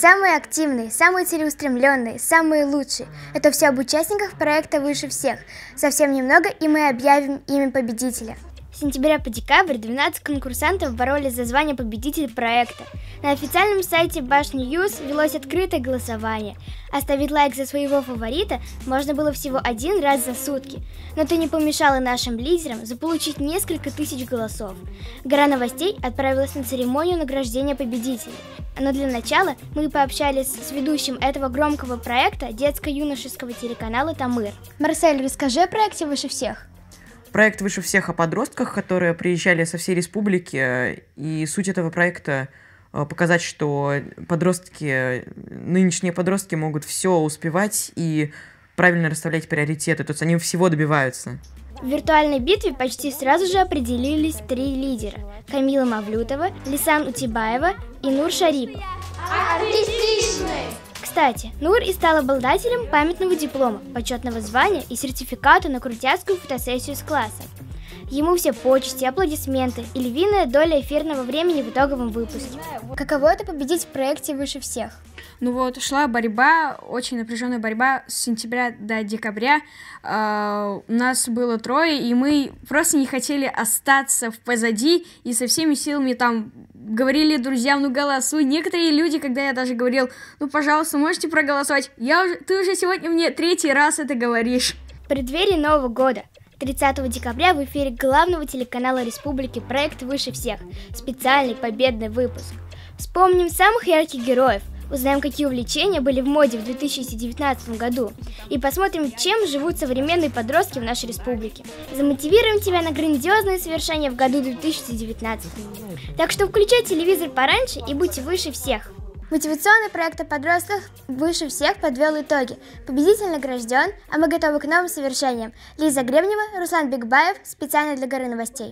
самые активные, самые целеустремленные, самые лучшие. Это все об участниках проекта «Выше всех». Совсем немного, и мы объявим имя победителя. С сентября по декабрь 12 конкурсантов боролись за звание победителя проекта. На официальном сайте Башни Ньюс велось открытое голосование. Оставить лайк за своего фаворита можно было всего один раз за сутки. Но это не помешало нашим лидерам заполучить несколько тысяч голосов. Гора новостей отправилась на церемонию награждения победителей. Но для начала мы пообщались с ведущим этого громкого проекта детско-юношеского телеканала «Тамыр». Марсель, расскажи о проекте «Выше всех». Проект «Выше всех» о подростках, которые приезжали со всей республики, и суть этого проекта показать, что нынешние подростки могут все успевать и правильно расставлять приоритеты, то есть они всего добиваются. В виртуальной битве почти сразу же определились 3 лидера: Камила Мавлютова, Лисан Утибаева и Нур Шарипов. Кстати, Нур и стал обладателем памятного диплома, почетного звания и сертификата на крутяцкую фотосессию с классом. Ему все почести, аплодисменты и львиная доля эфирного времени в итоговом выпуске. Каково это победить в проекте «Выше всех»? Ну вот, шла борьба, очень напряженная борьба с сентября до декабря. Нас было 3, и мы просто не хотели остаться позади, и со всеми силами там говорили друзьям: ну голосуй. Некоторые люди, когда я даже говорил: ну пожалуйста, можете проголосовать, ты уже сегодня мне 3-й раз это говоришь. В преддверии Нового года 30 декабря в эфире главного телеканала республики проект «Выше всех» специальный победный выпуск. Вспомним самых ярких героев, узнаем, какие увлечения были в моде в 2019 году, и посмотрим, чем живут современные подростки в нашей республике. Замотивируем тебя на грандиозные совершения в году 2019. Так что включай телевизор пораньше и будьте выше всех. Мотивационный проект о подростках «Выше всех» подвел итоги. Победитель награжден, а мы готовы к новым совершениям. Лиза Гребнева, Руслан Бекбаев, специально для Горы новостей.